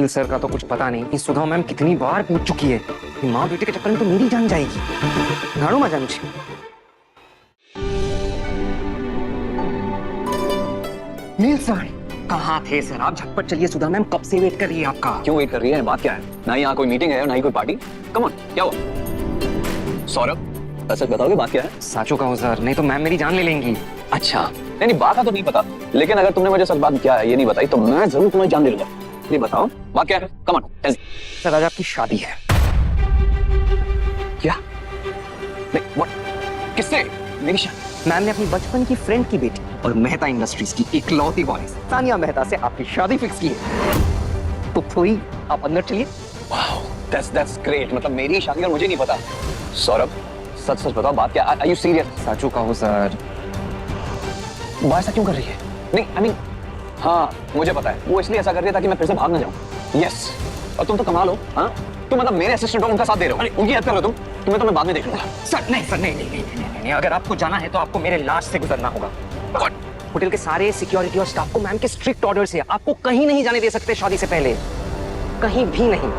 नील sir का तो कुछ पता नहीं कि सुधा मैम कितनी बार पूछ चुकी है कि माँ बेटे के चक्कर में तो मेरी जान जाएगी। झाड़ू मजा मुझे। नील सर कहाँ थे सर? आप झटपट चलिए, सुधा मैम कब से वेट कर रही है आपका। क्यों वेट कर रही है? बात क्या है? ना यहाँ कोई मीटिंग है ना ही कोई पार्टी। कम ऑन, क्या हुआ? सौरभ सच बताओगे बात क्या है? साचो कहो सर, नहीं तो मैम मेरी जान ले लेंगी। अच्छा नहीं नहीं, बात का तो नहीं पता, लेकिन अगर तुमने मुझे सच बात क्या है ये नहीं बताई तो मैं जरूर तुम्हें जान ले लूंगा। ये बताओ बात क्या है? Come on tell me. Sir आज आपकी शादी है। क्या? नहीं व्हाट? किससे? मेरी शादी? मैम ने अपनी बचपन की फ्रेंड की बेटी और मेहता इंडस्ट्रीज की इकलौती वारिस तानिया मेहता से आपकी शादी फिक्स की है। तो थोड़ी आप अंदर चलिए। Wow that's great. मतलब मेरी शादी और मुझे नहीं पता। सौरभ सच सच बताओ बात क्या? Are you serious? साचू कहो सर। वो ऐसा क्यों कर रही है? नहीं आई मीन हाँ मुझे पता है, वो इसलिए ऐसा कर रही है ताकि मैं फिर से भाग ना जाऊं। यस, और तुम तो कमाल हो। हाँ तुम मतलब मेरे असिस्टेंट हो, उनका साथ दे रहे हो। अरे उनकी हेल्प कर रहे हो तुम। तुम्हें तो मैं बाद में देख लूंगा। सर नहीं सर, नहीं, अगर आपको जाना है तो आपको मेरे लाश से गुजरना होगा। होटल के सारे सिक्योरिटी और स्टाफ को मैम के स्ट्रिक्ट ऑर्डर्स है, आपको कहीं नहीं जाने दे सकते शादी से पहले, कहीं भी नहीं।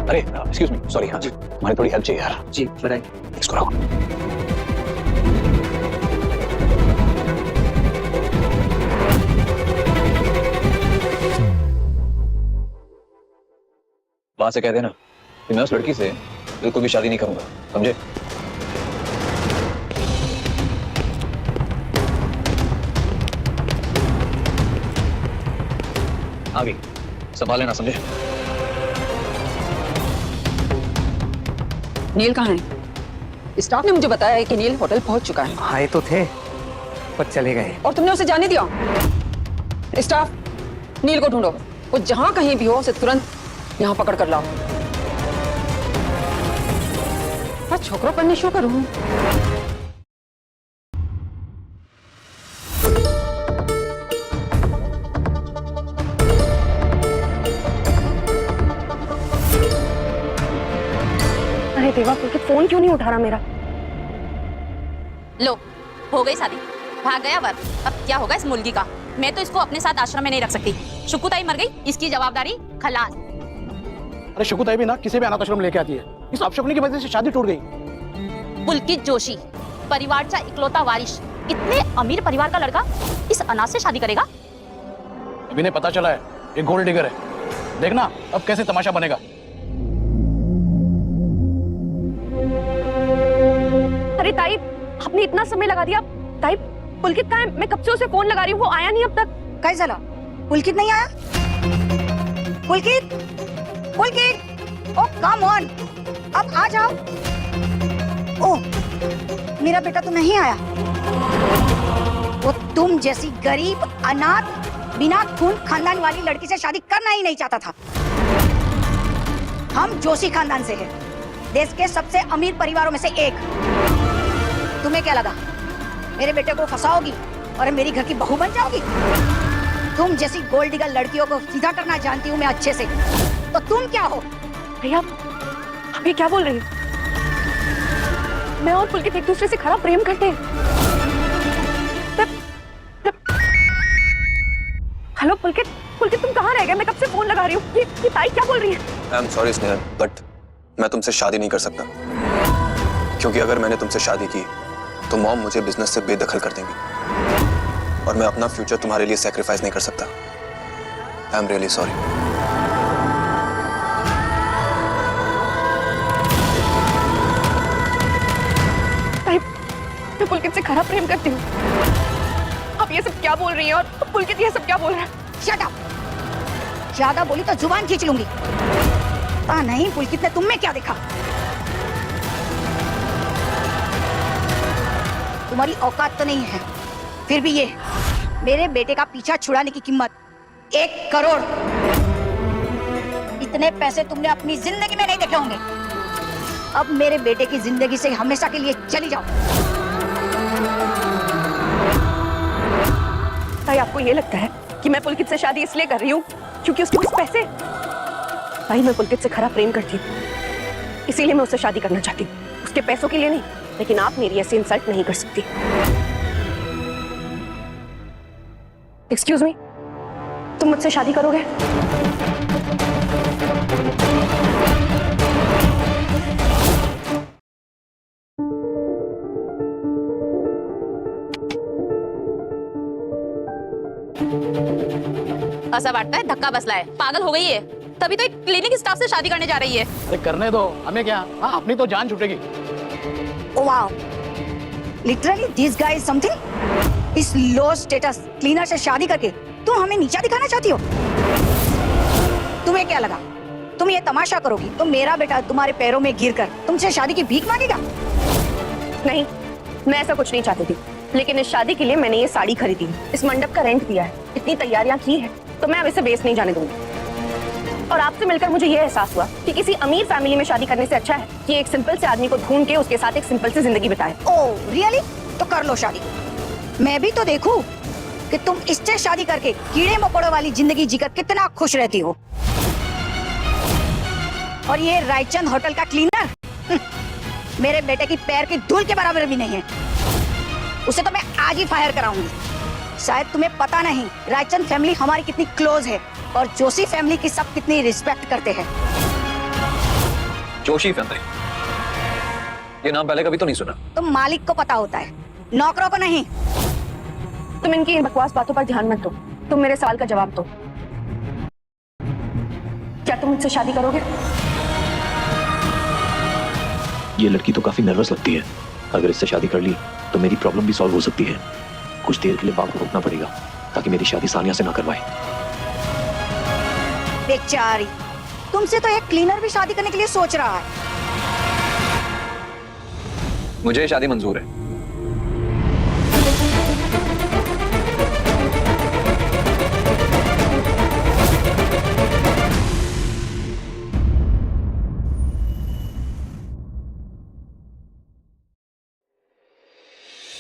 अरे एक्सक्यूज मी, सॉरी। हाँ जी, हमारी थोड़ी हेल्प चाहिए यार। जी बताइए। इसको रखो। वहां से कह देना कि मैं उस लड़की से बिल्कुल भी शादी नहीं करूंगा, समझे? आगे संभाल लेना, समझे? नील कहाँ है? स्टाफ ने मुझे बताया है कि नील होटल पहुंच चुका है। आए तो थे पर चले गए। और तुमने उसे जाने दिया? स्टाफ नील को ढूंढो, वो जहां कहीं भी हो उसे तुरंत यहाँ पकड़ कर लाओ। बस छोकरों पर निशो करूँ। अरे देवा, पुलकित फोन क्यों नहीं उठा रहा मेरा? लो हो गई शादी, भाग गया वर। अब क्या होगा इस मुर्गी का? मैं तो इसको अपने साथ आश्रम में नहीं रख सकती। शुकुताई मर गई, इसकी जवाबदारी खलास। अरे शुकुताई भी ना किसी भी अनाथ आश्रम लेके आती है। इस अपशकुनी की वजह से शादी टूट गई। पुलकित जोशी परिवारचा इकलौता वारिस, इतने अमीर परिवार का लड़का इस अनाथ से शादी करेगा? अभी नहीं पता चला है, ये गोल्ड डिगर है। देखना अब कैसे तमाशा बनेगा। अरे ताई, आपने इतना समय लगा दिया। ताई, पुलकित कहाँ है? मैं कब से उसे फोन लगा रही हूँ, वो आया नहीं अब तक। काय झाला? पुलकित नहीं आया? पुलकित, पुलकित, ओ कम ऑन, अब आ जाओ। ओ, मेरा बेटा तो नहीं आया। वो तुम जैसी गरीब अनाथ बिना खून खानदान वाली लड़की से शादी करना ही नहीं चाहता था। हम जोशी खानदान से हैं, देश के सबसे अमीर परिवारों में से एक। तुम्हें क्या लगा मेरे बेटे को फंसाओगी और मेरी घर की बहू बन जाओगी? तुम जैसी गोल्ड डिगर लड़कियों को सीधा करना जानती हूँ मैं अच्छे से। तो तुम क्या हो? भैया, आप ये क्या बोल रही हो? मैं और पुलकित एक दूसरे से खराब प्रेम करते हैं। हेलो पुलकित, पुलकित तुम कहाँ रह गए? मैं कब से फोन लगा रही हूँ। ये ताई क्या बोल रही है? I am sorry Snehal, but मैं तुमसे शादी नहीं कर सकता, क्योंकि अगर मैंने तुमसे शादी की तो मॉम मुझे बिजनेस से बेदखल कर देंगी और मैं अपना फ्यूचर तुम्हारे लिए सैक्रिफाइस नहीं कर सकता। I am really sorry. मैं पुलकित से खराब प्रेम करती हूँ। आप ये सब क्या बोल रही हैं? और पुलकित ये सब क्या बोल रहा है? Shut up. ज्यादा बोली तो जुबान खींच लूंगी। पता नहीं पुलकित ने तुम में क्या देखा। तुम्हारी औकात तो नहीं है, फिर भी ये मेरे बेटे का पीछा छुड़ाने की कीमत 1 करोड़। इतने पैसे तुमने अपनी जिंदगी में नहीं देखे होंगे। अब मेरे बेटे की जिंदगी से हमेशा के लिए चली जाओ। ताई, आपको ये लगता है कि मैं पुलकित से शादी इसलिए कर रही हूँ क्योंकि उसके पास पैसे? भाई, मैं पुलकित से खराब प्रेम करती हूँ, इसीलिए मैं उससे शादी करना चाहती हूँ, उसके पैसों के लिए नहीं। लेकिन आप मेरी ऐसी इंसल्ट नहीं कर सकती। एक्सक्यूज मी, तुम मुझसे शादी करोगे? ऐसा बांटता है, धक्का बसला है, पागल हो गई है। तभी तो एक क्लिनिक स्टाफ से शादी करने जा रही है। अरे करने दो, हमें क्या, हाँ अपनी तो जान छूटेगी। Oh wow! Literally, this guy is something. इस लो स्टेटस क्लीनर से शादी करके तुम हमें नीचा दिखाना चाहती हो? तुम्हें क्या लगा तुम ये तमाशा करोगी तो मेरा बेटा तुम्हारे पैरों में गिरकर तुमसे शादी की भीख मांगेगा? नहीं, मैं ऐसा कुछ नहीं चाहती थी। लेकिन इस शादी के लिए मैंने ये साड़ी खरीदी, इस मंडप का रेंट दिया है, इतनी तैयारियां की है, तो मैं अब इसे वेस्ट नहीं जाने दूंगी। और आपसे मिलकर मुझे ये एहसास हुआ कि किसी अमीर फैमिली में शादी करने से अच्छा है कि एक सिंपल से आदमी को ढूंढ के उसके साथ एक सिंपल सी जिंदगी बिताए। Oh really? तो कर लो शादी। मैं भी तो देखूं कि तुम इससे शादी करके कीड़े मकोड़ों वाली जिंदगी जीकर कितना खुश रहती हो। और ये रायचंद होटल का क्लीनर मेरे बेटे की पैर की धूल के बराबर भी नहीं है। उसे तो मैं आज ही फायर कराऊंगी। शायद तुम्हें पता नहीं रायचंद फैमिली हमारी कितनी क्लोज है और जोशी फैमिली की सब कितनी रिस्पेक्ट करते हैं। जोशी फैमिली, ये नाम पहले कभी तो नहीं सुना। तो मालिक को पता होता है, नौकरों को नहीं। तुम इनकी इन बकवास बातों पर ध्यान मत दो, तुम मेरे सवाल का जवाब दो। क्या तुम मुझसे शादी करोगे? ये लड़की तो काफी नर्वस लगती है। अगर इससे शादी कर ली तो मेरी प्रॉब्लम भी सॉल्व हो सकती है। कुछ देर के लिए बाप को रोकना पड़ेगा ताकि मेरी शादी सानिया से ना करवाए। बेचारी, तुमसे तो एक क्लीनर भी शादी करने के लिए सोच रहा है। मुझे शादी मंजूर है।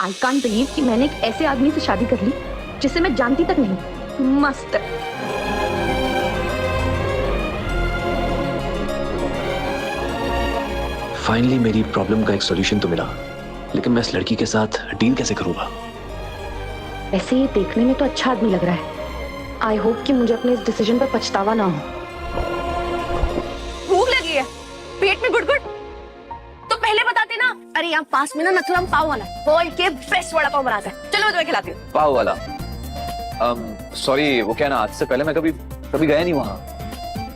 आई कांट बिलीव कि मैंने एक ऐसे आदमी से शादी कर ली जिसे मैं जानती तक नहीं। मस्त। फाइनली मेरी प्रॉब्लम का एक सॉल्यूशन तो मिला, लेकिन मैं इस लड़की के साथ डील कैसे करूंगा? वैसे ये देखने में तो अच्छा आदमी लग रहा है। आई होप कि मुझे अपने इस डिसीजन पर पछतावा ना हो। भूख लगी है, पेट में गुड़गुड़, तो पहले बताते ना। अरे यहाँ पास में ना नथुराम पाव वाला वर्ल्ड के बेस्ट वड़ा पाव बनाता है, चलो मैं तुम्हें खिलाती हूँ। पाव वाला? सॉरी, वो क्या ना, आज से पहले मैं कभी गया नहीं वहाँ।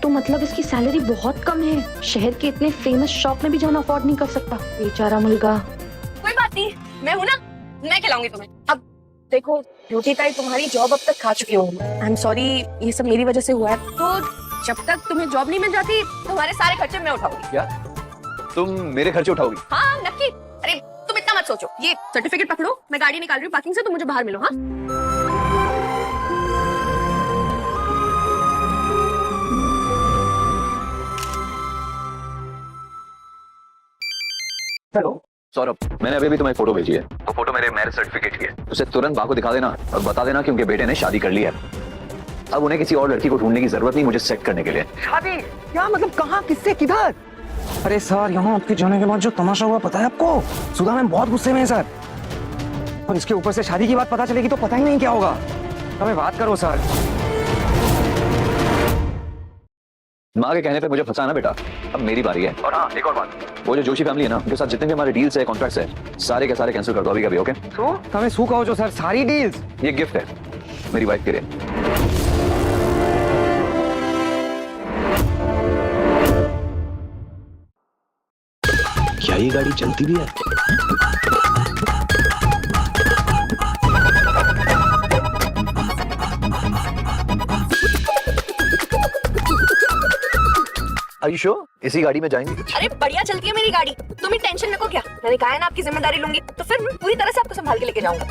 तो मतलब इसकी सैलरी बहुत कम है, शहर के इतने फेमस शॉप में भी जाना अफोर्ड नहीं कर सकता। बेचारा मुलगा। कोई बात नहीं, मैं हूँ ना, मैं खिलाऊंगी तुम्हें। अब देखो ब्यूटी ताई, तुम्हारी जॉब अब तक खा चुकी हूँ। आई एम सॉरी, ये सब मेरी वजह से हुआ है। तो जब तक तुम्हें जॉब नहीं मिल जाती तुम्हारे सारे खर्चे मैं उठाऊंगी। क्या तुम मेरे खर्चे उठाओगी? हाँ नक्की। अरे तुम इतना मत सोचो, ये सर्टिफिकेट पकड़ो, मैं गाड़ी निकाल रही हूँ पार्किंग से, तुम मुझे बाहर मिलो। हाँ हेलो सौरभ, मैंने अभी तुम्हें फोटो भेजी है। वो फोटो मेरे मैरिज सर्टिफिकेट की है। उसे तुरंत बा को दिखा देना और बता देना कि उनके बेटे ने शादी कर ली है। अब उन्हें किसी और लड़की को ढूंढने की जरूरत नहीं मुझे सेट करने के लिए। शादी? क्या मतलब, कहाँ, किससे, किधर? अरे सर, यहाँ आपके जाने के बाद जो तमाशा हुआ पता है आपको? सुधा मैम बहुत गुस्से में है सर, और इसके ऊपर से शादी की बात पता चलेगी तो पता ही नहीं क्या होगा। हमें बात करो सर। माँ के कहने पे मुझे फंसा ना बेटा, अब मेरी बारी है। और हाँ, एक और बात, वो जो जोशी फैमिली है ना, उनके साथ जितने भी हमारे डील्स है, कॉन्ट्रैक्ट्स है, सारे के सारे कैंसिल कर दो अभी कभी। ओके? हमें सू कहो जो सर, सारी डील्स। ये गिफ्ट है मेरी वाइफ के लिए। क्या ये गाड़ी चलती भी है? आयुषो, इसी गाड़ी में जाएंगे? अरे बढ़िया चलती है मेरी गाड़ी, तुम ही टेंशन नको। क्या मैंने कहा है ना, आपकी जिम्मेदारी लूंगी, तो फिर मैं पूरी तरह से आपको संभाल के लेके जाऊंगा।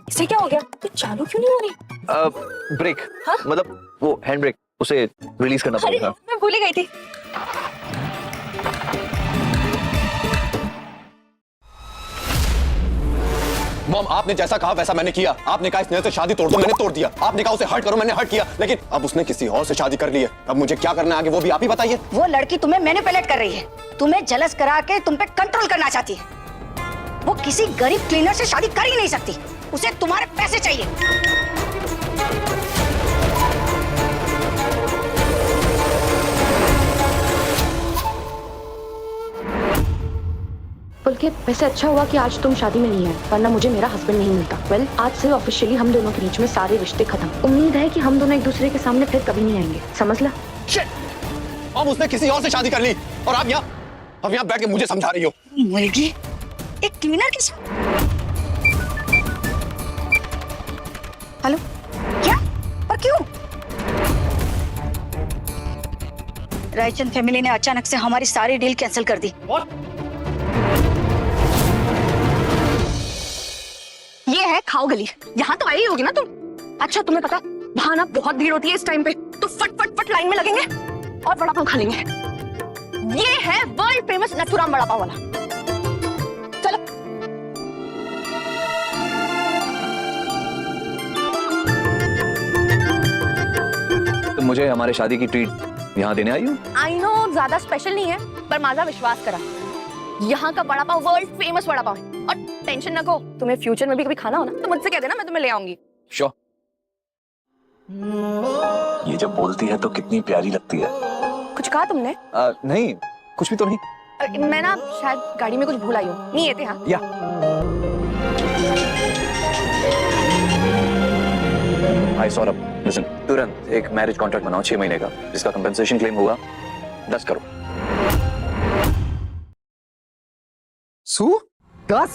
इसे क्या हो गया, ये चालू क्यों नहीं हो रही? ब्रेक। हाँ? मतलब वो हैंड ब्रेक, उसे रिलीज करना अरे पड़ेगा। मैं भूल ही गई थी। मॉम, आपने जैसा कहा वैसा मैंने किया। आपने कहा स्नेहल से शादी तोड़ दो, मैंने तोड़ दिया। आपने कहा उसे हर्ट करो, मैंने हर्ट किया। लेकिन अब उसने किसी और से शादी कर ली है। अब मुझे क्या करना है आगे वो भी आप ही बताइए। वो लड़की तुम्हें मैनिपुलेट कर रही है, तुम्हें जलस करा के तुम पे कंट्रोल करना चाहती है। वो किसी गरीब क्लीनर से शादी कर ही नहीं सकती, उसे तुम्हारे पैसे चाहिए। पुलकित, वैसे अच्छा हुआ कि आज तुम शादी में नहीं है, वरना मुझे मेरा हस्बैंड नहीं मिलता। वेल, आज से ऑफिशियली हम दोनों के बीच में सारे रिश्ते खत्म। उम्मीद है कि हम दोनों एक दूसरे के सामने फिर कभी नहीं आएंगे, समझ ला। अब उसने किसी और से शादी कर ली और आप यहाँ बैठ के मुझे समझा रही हो। मुर्गी एक क्लीनर के साथ? हेलो, क्या और क्यों? रायचंद फैमिली ने अचानक से हमारी सारी डील कैंसिल कर दी। ये है खाओ गली, यहाँ तो आई होगी ना तुम। अच्छा तुम्हें पता वहां ना बहुत भीड़ होती है इस टाइम पे, तो फट फट फट लाइन में लगेंगे और वड़ा पाव खा लेंगे। ये है वर्ल्ड फेमस नथुराम वड़ा पाव वाला। चलो। तुम मुझे हमारे शादी की ट्रीट यहाँ देने आई हो? आई नो ज्यादा स्पेशल नहीं है, पर माझा विश्वास करा, यहाँ का वड़ा पाव वर्ल्ड फेमस वड़ा पाव है। और टेंशन न को, तुम्हें फ्यूचर में भी कभी खाना हो ना तो मुझसे कह देना, मैं तुम्हें ले आऊंगी। श्योर। ये जब बोलती है तो कितनी प्यारी लगती है। कुछ कहा तुमने? नहीं, कुछ भी तो नहीं। मैं ना शायद गाड़ी में कुछ भूल आई हूँ। नहीं येते हाँ। या हाय सौरभ, लिसन, तुरंत एक मैरिज कॉन्ट्रैक्ट बनाओ 6 महीने का, जिसका कंपनसेशन क्लेम होगा 10 करोड़। सू 10